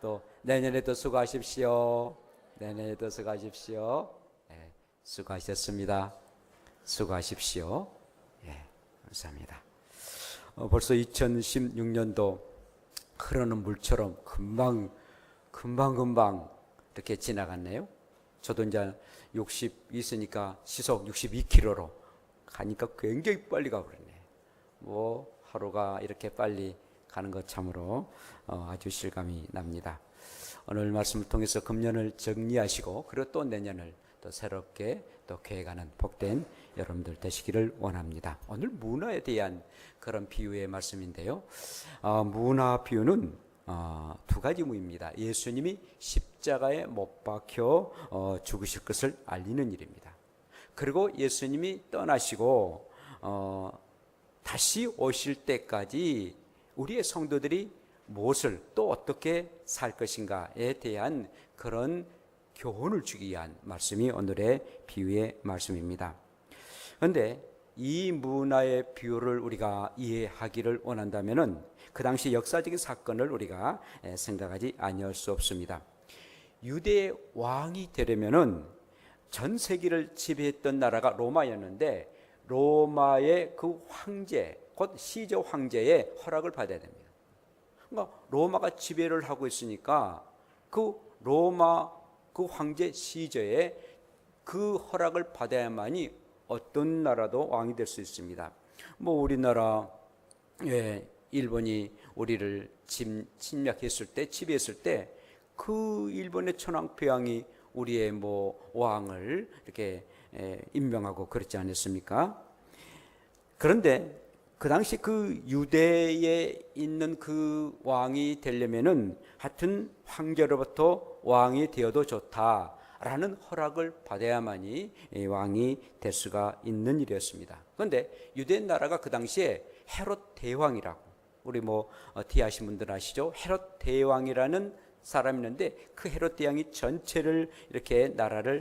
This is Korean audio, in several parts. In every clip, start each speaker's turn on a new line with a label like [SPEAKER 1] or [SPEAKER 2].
[SPEAKER 1] 또 내년에도 수고하십시오. 내년에도 수고하십시오. 예, 수고하셨습니다. 수고하십시오. 예, 감사합니다. 벌써 2016년도 흐르는 물처럼 금방 이렇게 지나갔네요. 저도 이제 60 있으니까 시속 62km로 가니까 굉장히 빨리 가버리네. 뭐 하루가 이렇게 빨리 가는 것 참으로 아주 실감이 납니다. 오늘 말씀을 통해서 금년을 정리하시고 그리고 또 내년을 또 새롭게 또 계획하는 복된 여러분들 되시기를 원합니다. 오늘 문화에 대한 그런 비유의 말씀인데요. 문화 비유는 두 가지 의미입니다. 예수님이 십자가에 못 박혀 죽으실 것을 알리는 일입니다. 그리고 예수님이 떠나시고 다시 오실 때까지 우리의 성도들이 무엇을 또 어떻게 살 것인가에 대한 그런 교훈을 주기 위한 말씀이 오늘의 비유의 말씀입니다. 그런데 이 문화의 비유를 우리가 이해하기를 원한다면은 그 당시 역사적인 사건을 우리가 생각하지 아니할 수 없습니다. 유대의 왕이 되려면은 전 세계를 지배했던 나라가 로마였는데 로마의 그 황제, 곧 시저 황제의 허락을 받아야 됩니다. 그러니까 로마가 지배를 하고 있으니까 그 로마 그 황제 시저의 그 허락을 받아야만이 어떤 나라도 왕이 될 수 있습니다. 뭐 우리나라 일본이 우리를 침략했을 때, 지배했을 때 그 일본의 천황폐왕이 우리의 뭐 왕을 이렇게 임명하고 그렇지 않았습니까? 그런데 그 당시 그 유대에 있는 그 왕이 되려면은 하여튼 황제로부터 왕이 되어도 좋다라는 허락을 받아야만이 왕이 될 수가 있는 일이었습니다. 그런데 유대 나라가 그 당시에 헤롯 대왕이라고, 우리 뭐 티하신 분들 아시죠? 헤롯 대왕이라는 사람이 있는데 그 헤롯 대왕이 전체를 이렇게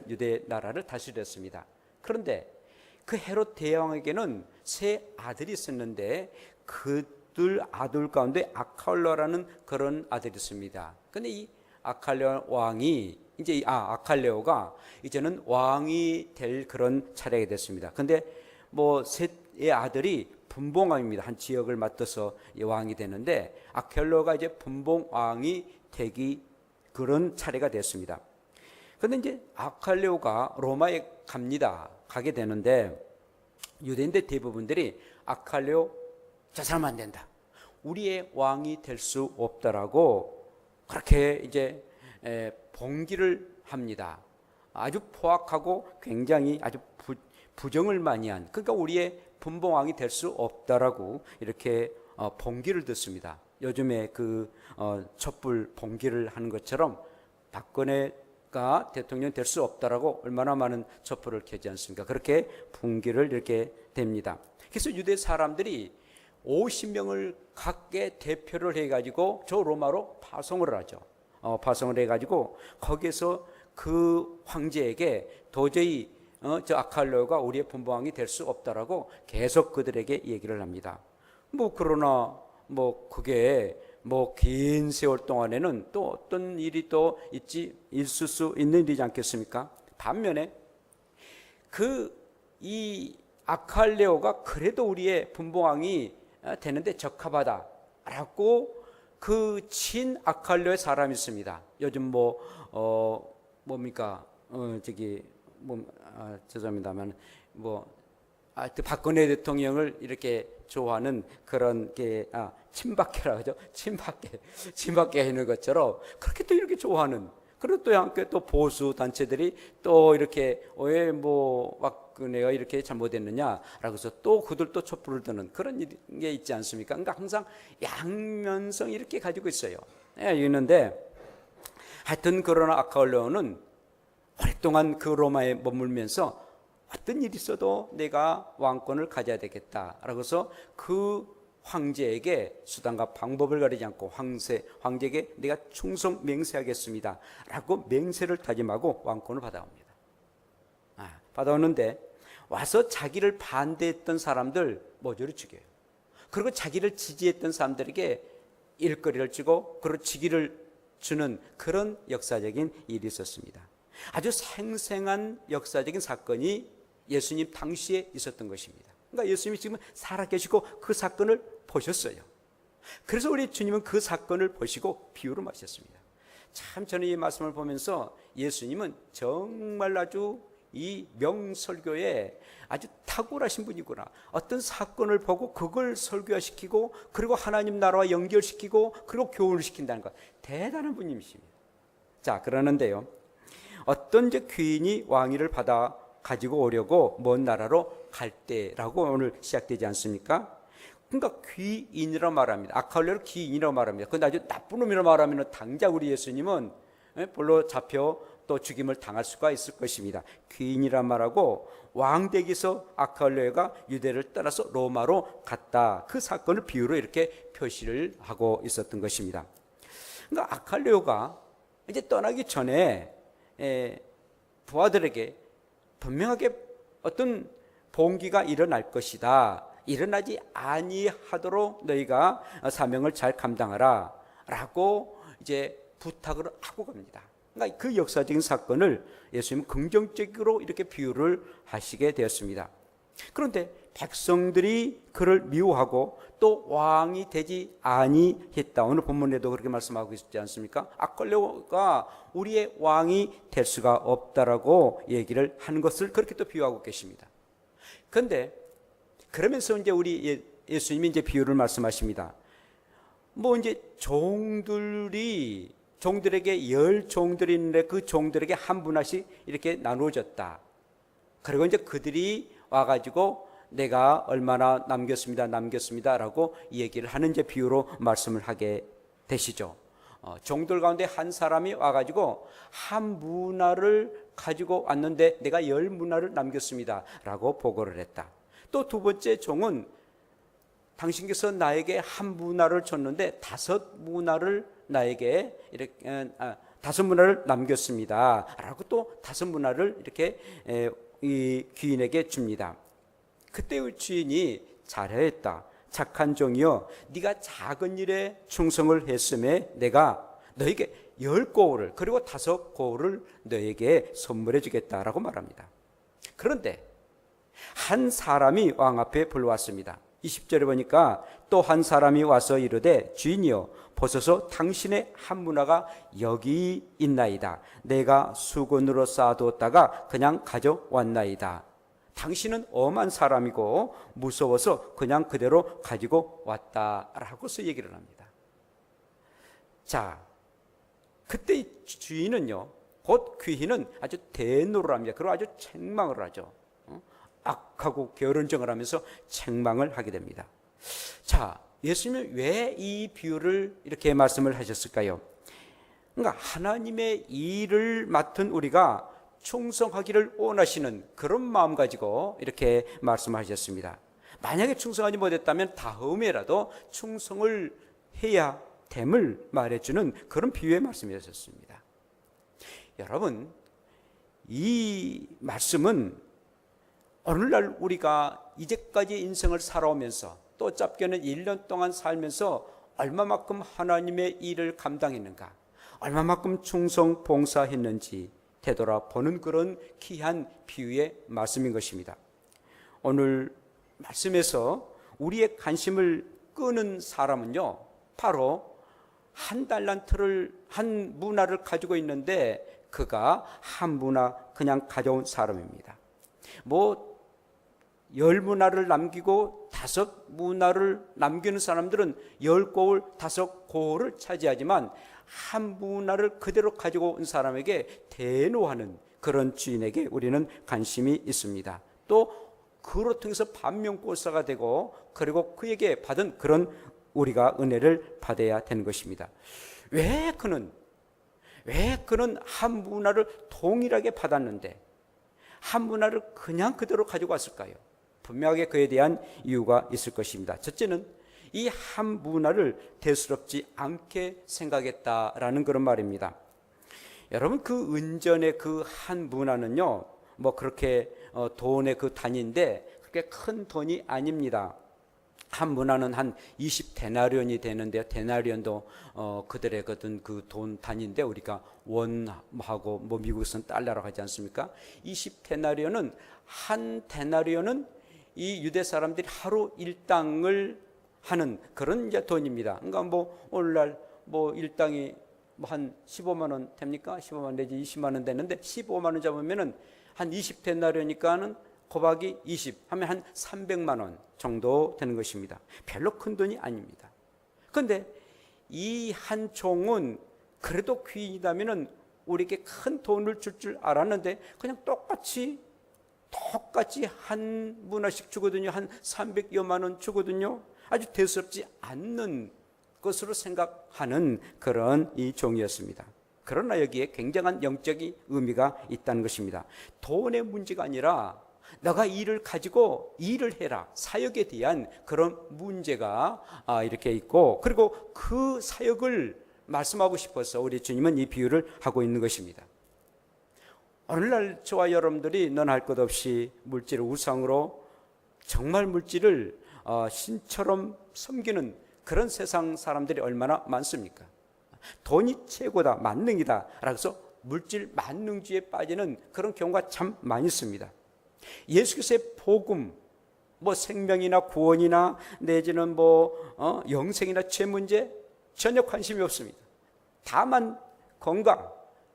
[SPEAKER 1] 유대 나라를 다스렸습니다. 그런데 그 헤롯 대왕에게는 세 아들이 있었는데 그들 아들 가운데 아칼레오라는 그런 아들이 있습니다. 그런데 이 아칼레오 왕이 아칼레오가 이제는 왕이 될 그런 차례가 됐습니다. 그런데 뭐 셋의 아들이 분봉왕입니다. 한 지역을 맡아서 왕이 되는데 아칼레오가 이제 분봉왕이 되기 그런 차례가 됐습니다. 그런데 이제 아칼레오가 로마에 가게 되는데 유대인들 대부분들이 아칼레오 저 사람 안 된다, 우리의 왕이 될 수 없다라고 그렇게 이제 봉기를 합니다. 아주 포악하고 굉장히 아주 부정을 많이 한, 그러니까 우리의 분봉왕이 될 수 없다라고 이렇게 봉기를 듣습니다. 요즘에 그 촛불 봉기를 하는 것처럼 박근혜가 대통령 될 수 없다라고 얼마나 많은 촛불을 켜지 않습니까? 그렇게 봉기를 이렇게 됩니다. 그래서 유대 사람들이 50명을 각계 대표를 해가지고 저 로마로 파송을 하죠. 파송을 해가지고 거기에서 그 황제에게 도저히 저 아칼레오가 우리의 분봉왕이 될 수 없다라고 계속 그들에게 얘기를 합니다. 뭐 그러나 뭐 그게 뭐 긴 세월 동안에는 또 어떤 일이 또 있을 수 있는 일이지 않겠습니까? 반면에 이 아칼레오가 그래도 우리의 분봉왕이 되는데 적합하다라고 그 친 아칼레오의 사람이 있습니다. 요즘 죄송합니다만 박근혜 대통령을 이렇게 좋아하는 그런 게 친박계라고 하죠. 친박계 하는 것처럼 그렇게 또 이렇게 좋아하는, 그리고 또 함께 또 보수 단체들이 또 이렇게 왜 박근혜가 이렇게 잘못했느냐라고 해서 또 그들도 촛불을 드는 그런 게 있지 않습니까? 그러니까 항상 양면성 이렇게 가지고 있어요. 있는데 하여튼 그러나 아칼레오는 오랫동안 그 로마에 머물면서 어떤 일이 있어도 내가 왕권을 가져야 되겠다라고 해서 그 황제에게 수단과 방법을 가리지 않고 황제에게 내가 충성 맹세하겠습니다 라고 맹세를 다짐하고 왕권을 받아옵니다. 받아오는데 와서 자기를 반대했던 사람들 모조리 죽여요. 그리고 자기를 지지했던 사람들에게 일거리를 주고 그르치기를 주는 그런 역사적인 일이 있었습니다. 아주 생생한 역사적인 사건이 예수님 당시에 있었던 것입니다. 그러니까 예수님이 지금 살아계시고 그 사건을 보셨어요. 그래서 우리 주님은 그 사건을 보시고 비유를 마셨습니다. 참 저는 이 말씀을 보면서 예수님은 정말 아주 이 명설교에 아주 탁월하신 분이구나. 어떤 사건을 보고 그걸 설교화시키고 그리고 하나님 나라와 연결시키고 그리고 교훈을 시킨다는 것, 대단한 분이십니다. 자, 그러는데요, 어떤 이제 귀인이 왕위를 받아 가지고 오려고 먼 나라로 갈 때라고 오늘 시작되지 않습니까? 그러니까 귀인이라고 말합니다. 아칼레로 귀인이라고 말합니다. 그런데 아주 나쁜 놈이라고 말하면 당장 우리 예수님은 볼로 잡혀 또 죽임을 당할 수가 있을 것입니다. 귀인이란 말하고 왕댁에서 아칼레오가 유대를 떠나서 로마로 갔다. 그 사건을 비유로 이렇게 표시를 하고 있었던 것입니다. 그러니까 아칼레오가 이제 떠나기 전에 부하들에게 분명하게 어떤 봉기가 일어날 것이다. 일어나지 아니하도록 너희가 사명을 잘 감당하라 라고 이제 부탁을 하고 갑니다. 그러니까 그 역사적인 사건을 예수님은 긍정적으로 이렇게 비유를 하시게 되었습니다. 그런데 백성들이 그를 미워하고 또 왕이 되지 아니했다. 오늘 본문에도 그렇게 말씀하고 있지 않습니까? 아칼레오가 우리의 왕이 될 수가 없다라고 얘기를 하는 것을 그렇게 또 비유하고 계십니다. 그런데 그러면서 이제 우리 예수님이 이제 비유를 말씀하십니다. 뭐 이제 종들에게 10종들이 있는데 그 종들에게 한 분씩 이렇게 나누어졌다. 그리고 이제 그들이 와가지고 내가 얼마나 남겼습니다 라고 얘기를 하는 이제 비유로 말씀을 하게 되시죠. 종들 가운데 한 사람이 와가지고 한 문화를 가지고 왔는데 내가 10문화를 남겼습니다 라고 보고를 했다. 또 두 번째 종은 당신께서 나에게 한 문화를 줬는데 5문화를 나에게 이렇게 5문화를 남겼습니다 라고 또 5문화를 이렇게 이 귀인에게 줍니다. 그때 주인이 잘했다. 착한 종이여, 네가 작은 일에 충성을 했음에 내가 너에게 10고울을 그리고 5고울을 너에게 선물해 주겠다라고 말합니다. 그런데 한 사람이 왕 앞에 불러왔습니다. 20절에 보니까 또 한 사람이 와서 이르되 주인이여 보소서 당신의 한 문화가 여기 있나이다. 내가 수건으로 쌓아두었다가 그냥 가져왔나이다. 당신은 엄한 사람이고 무서워서 그냥 그대로 가지고 왔다라고서 얘기를 합니다. 자, 그때 주인은요, 곧 귀인은 아주 대노를 합니다. 그리고 아주 책망을 하죠. 악하고 게으른정을 하면서 책망을 하게 됩니다. 자, 예수님은 왜 이 비유를 이렇게 말씀을 하셨을까요? 그러니까 하나님의 일을 맡은 우리가 충성하기를 원하시는 그런 마음 가지고 이렇게 말씀하셨습니다. 만약에 충성하지 못했다면 다음에라도 충성을 해야 됨을 말해주는 그런 비유의 말씀이었습니다. 여러분, 이 말씀은 오늘날 우리가 이제까지 인생을 살아오면서 또 짧게는 1년 동안 살면서 얼마만큼 하나님의 일을 감당했는가, 얼마만큼 충성 봉사했는지 되돌아보는 그런 귀한 비유의 말씀인 것입니다. 오늘 말씀에서 우리의 관심을 끄는 사람은요, 바로 한 달란트를, 한 문화를 가지고 있는데 그가 한 문화 그냥 가져온 사람입니다. 뭐 10문화를 남기고 5문화를 남기는 사람들은 10고울 5고울을 차지하지만 한 문화를 그대로 가지고 온 사람에게 대노하는 그런 주인에게 우리는 관심이 있습니다. 또 그로 통해서 반면교사가 되고 그리고 그에게 받은 그런 우리가 은혜를 받아야 되는 것입니다. 왜 그는 한 문화를 동일하게 받았는데 한 문화를 그냥 그대로 가지고 왔을까요? 분명하게 그에 대한 이유가 있을 것입니다. 첫째는 이 한 문화를 대수롭지 않게 생각했다라는 그런 말입니다. 여러분, 그 은전의 그 한 문화는요, 뭐 그렇게 돈의 그 단위인데 그렇게 큰 돈이 아닙니다. 한 문화는 한 20데나리온이 되는데요. 데나리온도 그들의 그 돈 단위인데 우리가 원하고 뭐 미국에서는 달러라고 하지 않습니까? 20데나리온은 한 데나리온은 이 유대 사람들이 하루 일당을 하는 그런 이제 돈입니다. 그러니까 뭐 오늘날 뭐 일당이 뭐 한 15만 원 됩니까? 15만 원 내지 20만 원 되는데 15만 원 잡으면은 한 20데나리온이니까는 곱하기 20 하면 한 300만 원 정도 되는 것입니다. 별로 큰 돈이 아닙니다. 그런데 이 한 종은 그래도 귀인이라면은 우리에게 큰 돈을 줄 알았는데 그냥 똑같이 한 문화씩 주거든요. 한 300여만 원 주거든요. 아주 대수롭지 않는 것으로 생각하는 그런 이 종이었습니다. 그러나 여기에 굉장한 영적인 의미가 있다는 것입니다. 돈의 문제가 아니라 너가 일을 가지고 일을 해라, 사역에 대한 그런 문제가 이렇게 있고, 그리고 그 사역을 말씀하고 싶어서 우리 주님은 이 비유를 하고 있는 것입니다. 오늘날 저와 여러분들이 넌 할 것 없이 물질을 우상으로 정말 물질을 신처럼 섬기는 그런 세상 사람들이 얼마나 많습니까? 돈이 최고다, 만능이다 라고 해서 물질 만능주의에 빠지는 그런 경우가 참 많이 있습니다. 예수께서의 복음, 뭐 생명이나 구원이나 내지는 뭐 영생이나 죄 문제 전혀 관심이 없습니다. 다만 건강,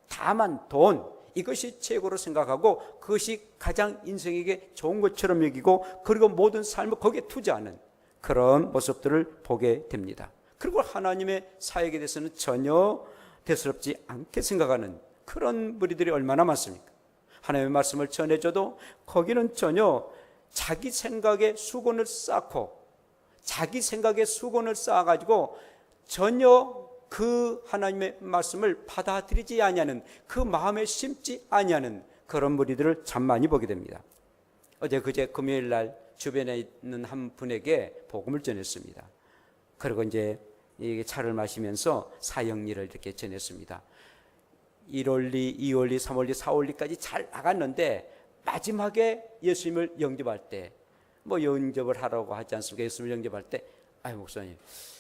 [SPEAKER 1] 다만 돈, 이것이 최고로 생각하고 그것이 가장 인생에게 좋은 것처럼 여기고, 그리고 모든 삶을 거기에 투자하는 그런 모습들을 보게 됩니다. 그리고 하나님의 사역에 대해서는 전혀 대수롭지 않게 생각하는 그런 무리들이 얼마나 많습니까? 하나님의 말씀을 전해줘도 거기는 전혀 자기 생각에 수건을 쌓고 자기 생각에 수건을 쌓아가지고 전혀 그 하나님의 말씀을 받아들이지 아니하는, 그 마음에 심지 아니하는 그런 무리들을 참 많이 보게 됩니다. 그제 금요일 날 주변에 있는 한 분에게 복음을 전했습니다. 그리고 이제 차를 마시면서 사형리를 이렇게 전했습니다. 1월리, 2월리, 3월리, 4월리까지 잘 나갔는데 마지막에 예수님을 영접할 때, 뭐 영접을 하라고 하지 않습니까? 예수님을 영접할 때, 아유 목사님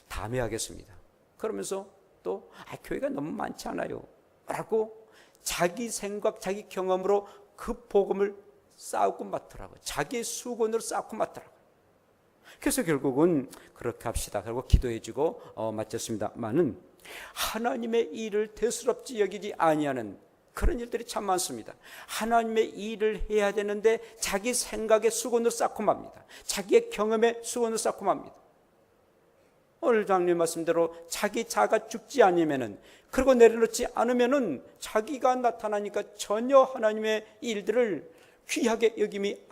[SPEAKER 1] 다음에 하겠습니다. 그러면서 또 교회가 너무 많지 않아요 라고 자기 생각, 자기 경험으로 그 복음을 쌓고 맞더라고요. 자기의 수건으로 쌓고 맞더라고요. 그래서 결국은 그렇게 합시다. 그리고 기도해주고 마쳤습니다만은 하나님의 일을 대수롭지 여기지 아니하는 그런 일들이 참 많습니다. 하나님의 일을 해야 되는데 자기 생각의 수건으로 쌓고 맙니다. 자기의 경험의 수건으로 쌓고 맙니다. 오늘 장님 말씀대로 자기 자가 죽지 않으면은, 그리고 내려놓지 않으면은 자기가 나타나니까 전혀 하나님의 일들을 귀하게 여기지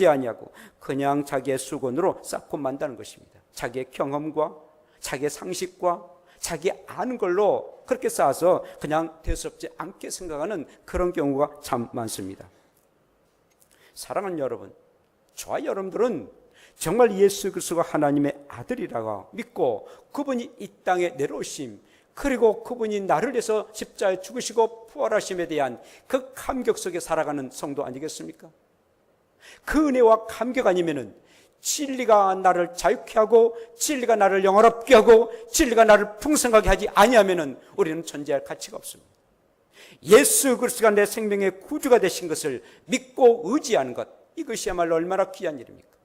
[SPEAKER 1] 아니하고 그냥 자기의 수건으로 쌓고 만다는 것입니다. 자기의 경험과 자기의 상식과 자기 아는 걸로 그렇게 쌓아서 그냥 대수롭지 않게 생각하는 그런 경우가 참 많습니다. 사랑하는 여러분, 저와 여러분들은 정말 예수 그리스도가 하나님의 아들이라고 믿고 그분이 이 땅에 내려오심, 그리고 그분이 나를 위해서 십자가에 죽으시고 부활하심에 대한 그 감격 속에 살아가는 성도 아니겠습니까? 그 은혜와 감격 아니면은 진리가 나를 자유케 하고 진리가 나를 영화롭게 하고 진리가 나를 풍성하게 하지 아니하면은 우리는 존재할 가치가 없습니다. 예수 그리스도가 내 생명의 구주가 되신 것을 믿고 의지하는 것, 이것이야말로 얼마나 귀한 일입니까?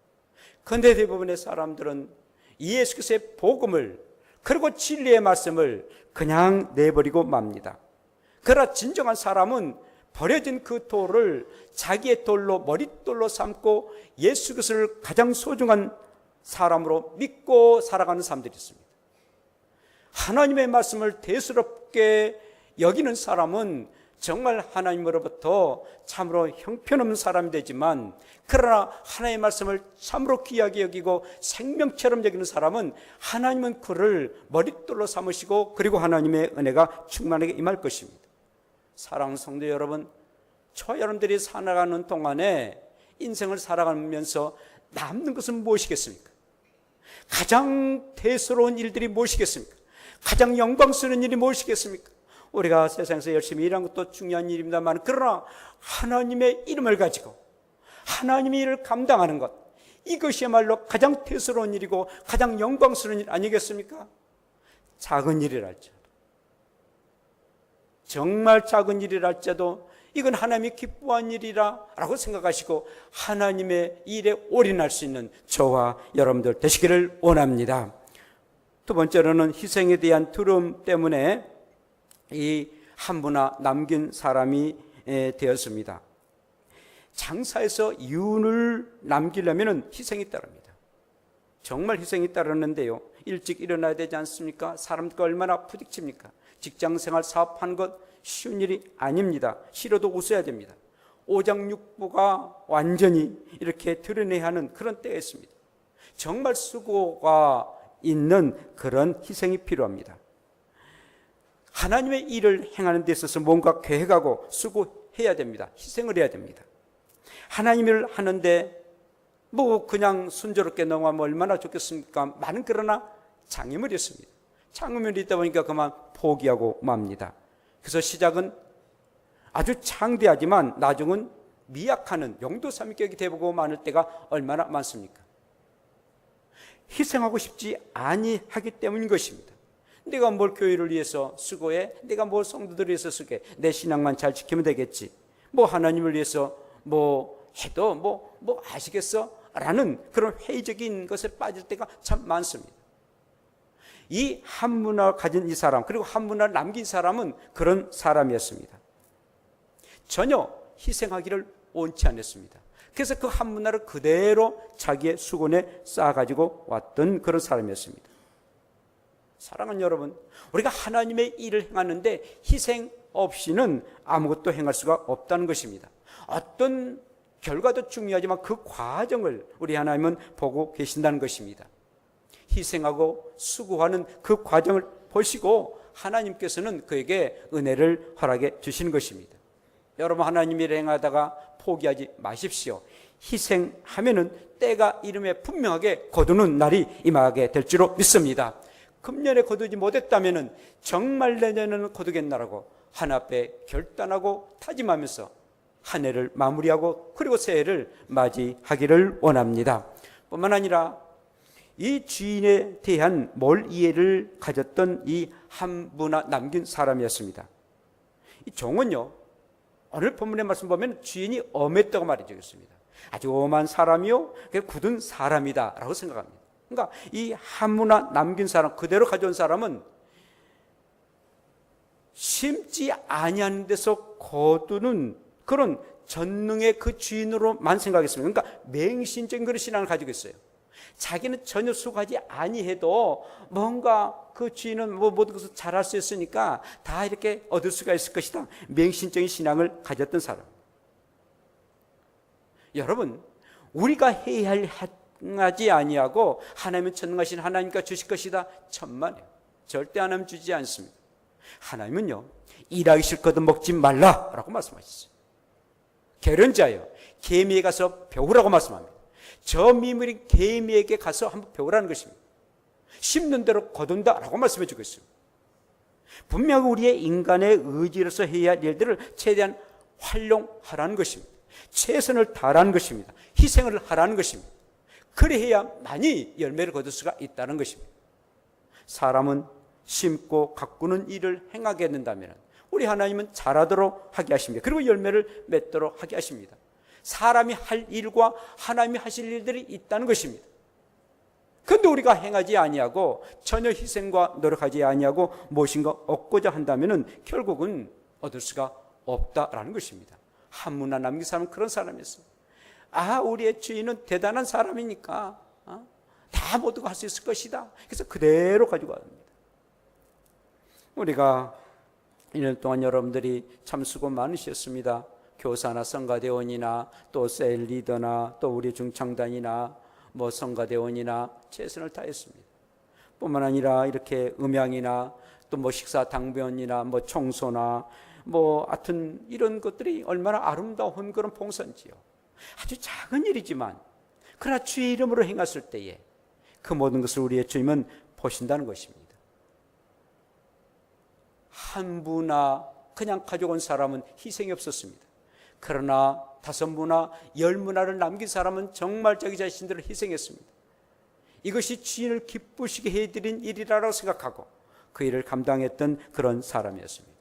[SPEAKER 1] 그런데 대부분의 사람들은 예수 그리스도의 복음을, 그리고 진리의 말씀을 그냥 내버리고 맙니다. 그러나 진정한 사람은 버려진 그 돌을 자기의 돌로, 머릿돌로 삼고 예수 그리스도를 가장 소중한 사람으로 믿고 살아가는 사람들이 있습니다. 하나님의 말씀을 대수롭게 여기는 사람은 정말 하나님으로부터 참으로 형편없는 사람이 되지만, 그러나 하나님의 말씀을 참으로 귀하게 여기고 생명처럼 여기는 사람은 하나님은 그를 머릿돌로 삼으시고 그리고 하나님의 은혜가 충만하게 임할 것입니다. 사랑하는 성도 여러분, 여러분들이 살아가는 동안에 인생을 살아가면서 남는 것은 무엇이겠습니까? 가장 대수로운 일들이 무엇이겠습니까? 가장 영광스러운 일이 무엇이겠습니까? 우리가 세상에서 열심히 일하는 것도 중요한 일입니다만, 그러나 하나님의 이름을 가지고 하나님의 일을 감당하는 것, 이것이야말로 가장 대수로운 일이고 가장 영광스러운 일 아니겠습니까? 작은 일이랄지라도, 정말 작은 일이랄지라도 이건 하나님이 기뻐한 일이라 라고 생각하시고 하나님의 일에 올인할 수 있는 저와 여러분들 되시기를 원합니다. 두 번째로는 희생에 대한 두려움 때문에 이 한부나 남긴 사람이 되었습니다. 장사에서 이윤을 남기려면 희생이 따릅니다. 정말 희생이 따르는데요, 일찍 일어나야 되지 않습니까? 사람들과 얼마나 부딪힙니까? 직장생활 사업하는 것 쉬운 일이 아닙니다. 싫어도 웃어야 됩니다. 오장육부가 완전히 이렇게 드러내야 하는 그런 때가 있습니다. 정말 수고가 있는 그런 희생이 필요합니다. 하나님의 일을 행하는 데 있어서 뭔가 계획하고 수고해야 됩니다. 희생을 해야 됩니다. 하나님의 일을 하는데 뭐 그냥 순조롭게 넘어가면 얼마나 좋겠습니까? 많은 그러나 장애물이 있습니다. 장애물이 있다 보니까 그만 포기하고 맙니다. 그래서 시작은 아주 창대하지만 나중은 미약하는 용도삼위격이 되고 마는 때가 얼마나 많습니까? 희생하고 싶지 아니하기 때문인 것입니다. 내가 뭘 교회를 위해서 수고해? 내가 뭘 성도들을 위해서 수고해? 내 신앙만 잘 지키면 되겠지. 뭐 하나님을 위해서 뭐 해도 뭐 아시겠어? 라는 그런 회의적인 것에 빠질 때가 참 많습니다. 이 한문화를 가진 이 사람, 그리고 한문화를 남긴 사람은 그런 사람이었습니다. 전혀 희생하기를 원치 않았습니다. 그래서 그 한문화를 그대로 자기의 수건에 쌓아가지고 왔던 그런 사람이었습니다. 사랑하는 여러분, 우리가 하나님의 일을 행하는데 희생 없이는 아무것도 행할 수가 없다는 것입니다. 어떤 결과도 중요하지만 그 과정을 우리 하나님은 보고 계신다는 것입니다. 희생하고 수고하는 그 과정을 보시고 하나님께서는 그에게 은혜를 허락해 주시는 것입니다. 여러분, 하나님의 일을 행하다가 포기하지 마십시오. 희생하면은 때가 이름에 분명하게 거두는 날이 임하게 될 줄로 믿습니다. 금년에 거두지 못했다면은 정말 내년에는 거두겠나라고 하나 앞에 결단하고 다짐하면서 한 해를 마무리하고 그리고 새해를 맞이하기를 원합니다. 뿐만 아니라 이 주인에 대한 몰 이해를 가졌던 이 한부나 남긴 사람이었습니다. 이 종은요, 오늘 본문의 말씀 보면 주인이 엄했다고 말해주겠습니다. 아주 엄한 사람이요, 굳은 사람이다 라고 생각합니다. 그러니까 이 한부나 남긴 사람, 그대로 가져온 사람은 심지 아니하는 데서 거두는 그런 전능의 그 주인으로만 생각했습니다. 그러니까 맹신적인 그런 신앙을 가지고 있어요. 자기는 전혀 수고하지 아니해도 뭔가 그 주인은 뭐 모든 것을 잘할 수 있으니까 다 이렇게 얻을 수가 있을 것이다. 맹신적인 신앙을 가졌던 사람. 여러분, 우리가 해야 할 하지 아니하고 하나님은 전능하신 하나님과 주실 것이다. 천만에요. 절대 하나님 주지 않습니다. 하나님은요, 일하기 싫거든 먹지 말라라고 말씀하셨어요. 계련자여, 개미에 가서 배우라고 말씀합니다. 저 미물인 개미에게 가서 한번 배우라는 것입니다. 심는 대로 거둔다라고 말씀해 주고 있습니다. 분명히 우리의 인간의 의지로서 해야 할 일들을 최대한 활용하라는 것입니다. 최선을 다하라는 것입니다. 희생을 하라는 것입니다. 그래야만이 열매를 거둘 수가 있다는 것입니다. 사람은 심고 가꾸는 일을 행하게 된다면 우리 하나님은 잘하도록 하게 하십니다. 그리고 열매를 맺도록 하게 하십니다. 사람이 할 일과 하나님이 하실 일들이 있다는 것입니다. 그런데 우리가 행하지 아니하고 전혀 희생과 노력하지 아니하고 무엇인가 얻고자 한다면 결국은 얻을 수가 없다라는 것입니다. 한문화 남긴 사람은 그런 사람이었어요. 우리의 주인은 대단한 사람이니까 다 모두가 할 수 있을 것이다. 그래서 그대로 가지고 갑니다. 우리가 1년 동안 여러분들이 참 수고 많으셨습니다. 교사나 성가대원이나 또 셀 리더나 또 우리 중창단이나 뭐 성가대원이나 최선을 다했습니다. 뿐만 아니라 이렇게 음향이나 또 뭐 식사 당변이나 뭐 청소나 뭐 하여튼 이런 것들이 얼마나 아름다운 그런 봉선지요. 아주 작은 일이지만 그러나 주의 이름으로 행했을 때에 그 모든 것을 우리의 주님은 보신다는 것입니다. 한부나 그냥 가져온 사람은 희생이 없었습니다. 그러나 5문화, 10문화를 남긴 사람은 정말 자기 자신들을 희생했습니다. 이것이 주인을 기쁘시게 해드린 일이라고 생각하고 그 일을 감당했던 그런 사람이었습니다.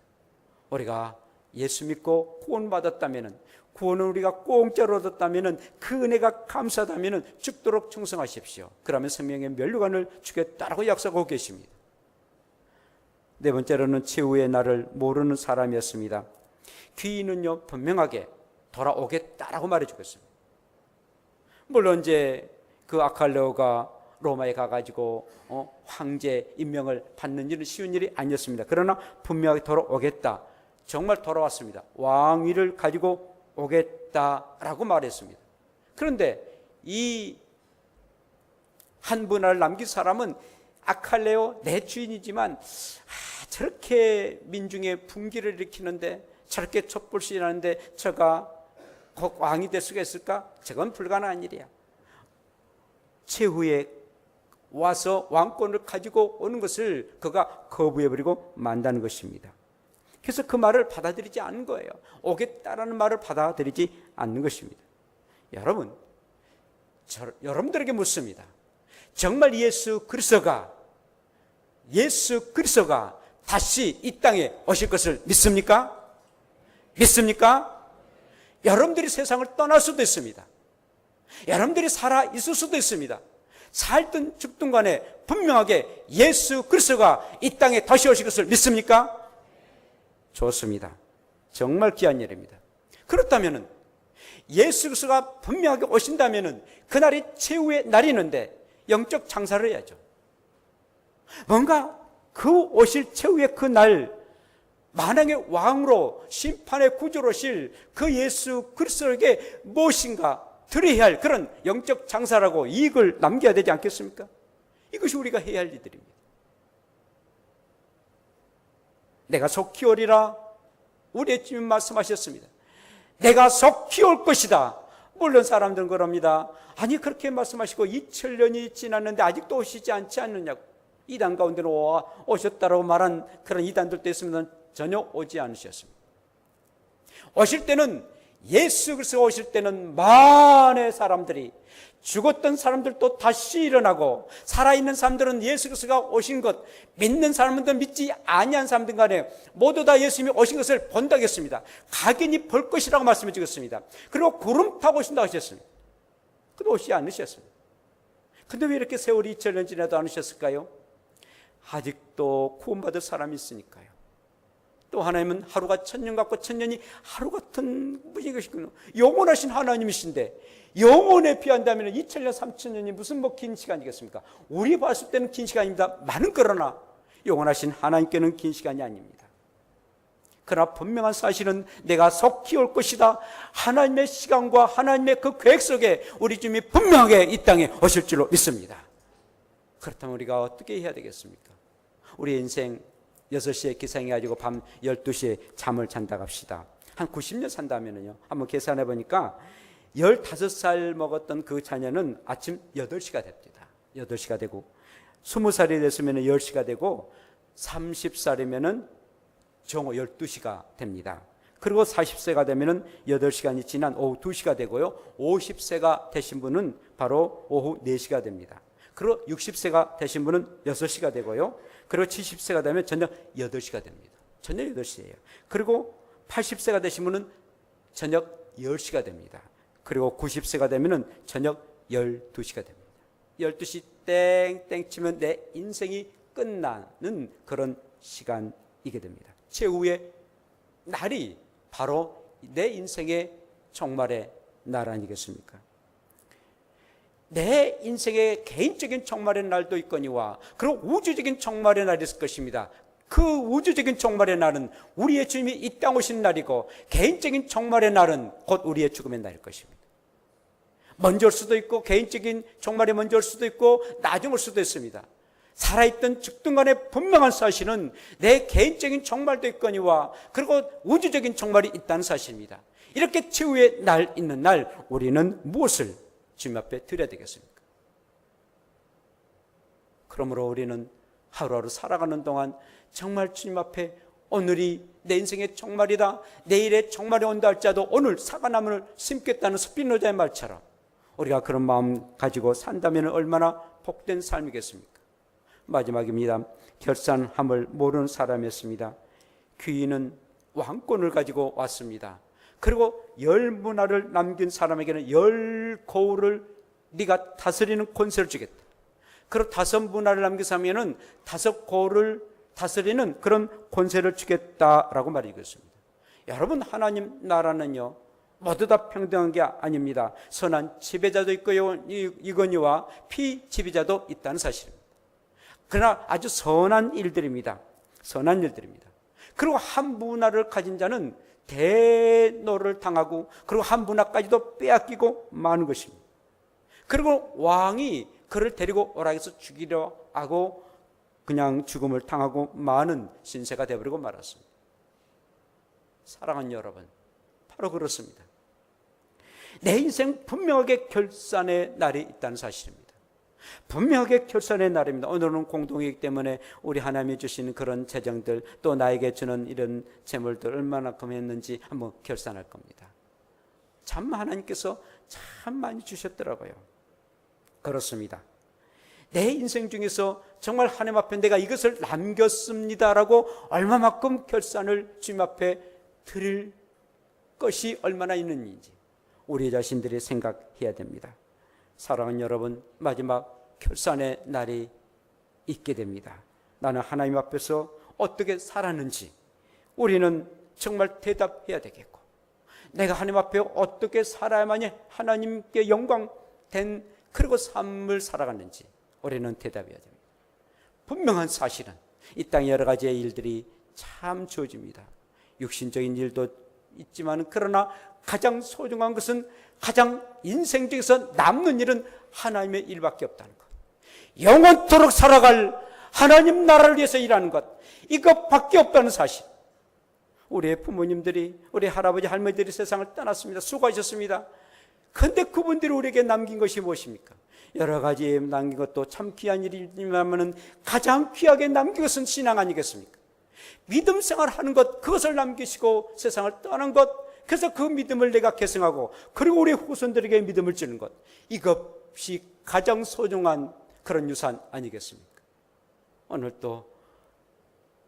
[SPEAKER 1] 우리가 예수 믿고 구원받았다면, 구원은 우리가 공짜로 얻었다면, 그 은혜가 감사하다면 죽도록 충성하십시오. 그러면 생명의 면류관을 주겠다라고 약속하고 계십니다. 네 번째로는 최후의 날을 모르는 사람이었습니다. 귀인은요 분명하게 돌아오겠다라고 말해주고 있습니다. 물론 이제 그 아칼레오가 로마에 가가지고 황제 임명을 받는 일은 쉬운 일이 아니었습니다. 그러나 분명하게 돌아오겠다. 정말 돌아왔습니다. 왕위를 가지고 오겠다라고 말했습니다. 그런데 이 한 분을 남긴 사람은 아칼레오 내 주인이지만 저렇게 민중의 분기를 일으키는데, 저렇게 촛불시위하는데 저가 왕이 될 수가 있을까? 저건 불가능한 일이야. 최후에 와서 왕권을 가지고 오는 것을 그가 거부해버리고 만다는 것입니다. 그래서 그 말을 받아들이지 않는 거예요. 오겠다라는 말을 받아들이지 않는 것입니다. 여러분, 여러분들에게 묻습니다. 정말 예수 그리스도가 다시 이 땅에 오실 것을 믿습니까? 믿습니까? 여러분들이 세상을 떠날 수도 있습니다. 여러분들이 살아 있을 수도 있습니다. 살든 죽든 간에 분명하게 예수 그리스도가 이 땅에 다시 오실 것을 믿습니까? 좋습니다. 정말 귀한 일입니다. 그렇다면 예수 그리스도가 분명하게 오신다면 그날이 최후의 날이 있는데 영적 장사를 해야죠. 뭔가 그 오실 최후의 그 날, 만왕의 왕으로 심판의 구주로 오실 그 예수 그리스도에게 무엇인가 드려야 할 그런 영적 장사라고 이익을 남겨야 되지 않겠습니까? 이것이 우리가 해야 할 일들입니다. 내가 속히 오리라, 우리의 주님 말씀하셨습니다. 내가 속히 올 것이다. 물론 사람들은 그럽니다. 아니 그렇게 말씀하시고 2000년이 지났는데 아직도 오시지 않지 않느냐고. 이단 가운데로 오셨다고 말한 그런 이단들도 있으면 전혀 오지 않으셨습니다. 오실 때는, 예수 그리스도가 오실 때는 많은 사람들이, 죽었던 사람들도 다시 일어나고, 살아있는 사람들은 예수 그리스도가 오신 것, 믿는 사람들도 믿지 아니한 사람들 간에 모두 다 예수님이 오신 것을 본다고 했습니다. 각인이 볼 것이라고 말씀해 주셨습니다. 그리고 구름 타고 오신다고 하셨습니다. 그도 오시지 않으셨습니다. 근데 왜 이렇게 세월이 2000년 지나도 않으셨을까요? 아직도 구원받을 사람이 있으니까요. 또 하나님은 하루가 1000년 같고 1000년이 하루 같은 분인 것이군요. 영원하신 하나님이신데 영원에 비한다면 2000년, 3000년이 무슨 긴 시간이겠습니까? 우리 봤을 때는 긴 시간입니다. 많은, 그러나 영원하신 하나님께는 긴 시간이 아닙니다. 그러나 분명한 사실은 내가 속히 올 것이다. 하나님의 시간과 하나님의 그 계획 속에 우리 주님이 분명하게 이 땅에 오실 줄로 믿습니다. 그렇다면 우리가 어떻게 해야 되겠습니까? 우리 인생 6시에 기상해가지고 밤 12시에 잠을 잔다고 합시다. 한 90년 산다면요, 한번 계산해 보니까 15살 먹었던 그 자녀는 아침 8시가 됩니다. 8시가 되고, 20살이 됐으면 10시가 되고, 30살이면 정오 12시가 됩니다. 그리고 40세가 되면 8시간이 지난 오후 2시가 되고요, 50세가 되신 분은 바로 오후 4시가 됩니다. 그리고 60세가 되신 분은 6시가 되고요, 그리고 70세가 되면 저녁 8시가 됩니다. 저녁 8시예요. 그리고 80세가 되신 분은 저녁 10시가 됩니다. 그리고 90세가 되면 저녁 12시가 됩니다. 12시 땡땡 치면 내 인생이 끝나는 그런 시간이게 됩니다. 최후의 날이 바로 내 인생의 종말의 날 아니겠습니까? 내 인생의 개인적인 종말의 날도 있거니와 그리고 우주적인 종말의 날이 있을 것입니다. 그 우주적인 종말의 날은 우리의 주님이 이 땅 오신 날이고, 개인적인 종말의 날은 곧 우리의 죽음의 날일 것입니다. 먼저 올 수도 있고, 개인적인 종말이 먼저 올 수도 있고, 나중 올 수도 있습니다. 살아있던 죽든 간에 분명한 사실은 내 개인적인 종말도 있거니와 그리고 우주적인 종말이 있다는 사실입니다. 이렇게 최후의 날 있는 날 우리는 무엇을 주님 앞에 드려야 되겠습니까? 그러므로 우리는 하루하루 살아가는 동안 정말 주님 앞에 오늘이 내 인생의 종말이다, 내일의 종말이 온다 할지라도 오늘 사과나무를 심겠다는 스피노자의 말처럼 우리가 그런 마음 가지고 산다면 얼마나 복된 삶이겠습니까? 마지막입니다. 결산함을 모르는 사람이었습니다. 귀인은 왕권을 가지고 왔습니다. 그리고 10문화를 남긴 사람에게는 10고을을 네가 다스리는 권세를 주겠다. 그리고 5문화를 남긴 사람에게는 5고을을 다스리는 그런 권세를 주겠다라고 말이겠습니다. 여러분, 하나님 나라는요 모두 다 평등한 게 아닙니다. 선한 지배자도 있고요, 이건희와 피지배자도 있다는 사실입니다. 그러나 아주 선한 일들입니다. 선한 일들입니다. 그리고 한 문화를 가진 자는 대노를 당하고 그리고 한 문화까지도 빼앗기고 마는 것입니다. 그리고 왕이 그를 데리고 오라 해서 죽이려 하고 그냥 죽음을 당하고 마는 신세가 되어버리고 말았습니다. 사랑하는 여러분, 바로 그렇습니다. 내 인생 분명하게 결산의 날이 있다는 사실입니다. 분명하게 결산의 날입니다. 오늘은 공동이기 때문에 우리 하나님이 주시는 그런 재정들, 또 나에게 주는 이런 재물들 얼마나큼 했는지 한번 결산할 겁니다. 참 하나님께서 참 많이 주셨더라고요. 그렇습니다. 내 인생 중에서 정말 하나님 앞에 내가 이것을 남겼습니다라고 얼마만큼 결산을 주님 앞에 드릴 것이 얼마나 있는지 우리 자신들이 생각해야 됩니다. 사랑하는 여러분, 마지막 결산의 날이 있게 됩니다. 나는 하나님 앞에서 어떻게 살았는지 우리는 정말 대답해야 되겠고, 내가 하나님 앞에 어떻게 살아야만이 하나님께 영광된 그리고 삶을 살아갔는지 우리는 대답해야 됩니다. 분명한 사실은 이 땅에 여러 가지의 일들이 참 주어집니다. 육신적인 일도 있지만 그러나 가장 소중한 것은, 가장 인생 중에서 남는 일은 하나님의 일밖에 없다는 것, 영원토록 살아갈 하나님 나라를 위해서 일하는 것, 이것밖에 없다는 사실. 우리의 부모님들이, 우리 할아버지 할머니들이 세상을 떠났습니다. 수고하셨습니다. 그런데 그분들이 우리에게 남긴 것이 무엇입니까? 여러 가지 남긴 것도 참 귀한 일이지만 가장 귀하게 남긴 것은 신앙 아니겠습니까? 믿음 생활하는 것, 그것을 남기시고 세상을 떠난 것, 그래서 그 믿음을 내가 계승하고 그리고 우리 후손들에게 믿음을 주는 것, 이것이 가장 소중한 그런 유산 아니겠습니까? 오늘 또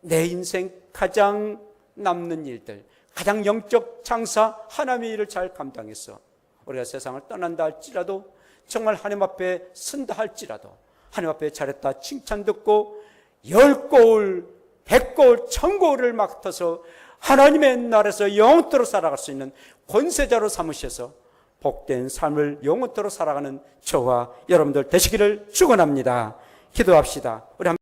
[SPEAKER 1] 내 인생 가장 남는 일들, 가장 영적 장사, 하나님의 일을 잘 감당해서 우리가 세상을 떠난다 할지라도, 정말 하나님 앞에 선다 할지라도 하나님 앞에 잘했다 칭찬 듣고 10고을, 100고을, 1000고을을 맡아서 하나님의 나라에서 영원토록 살아갈 수 있는 권세자로 삼으셔서 복된 삶을 영원토록 살아가는 저와 여러분들 되시기를 축원합니다. 기도합시다. 우리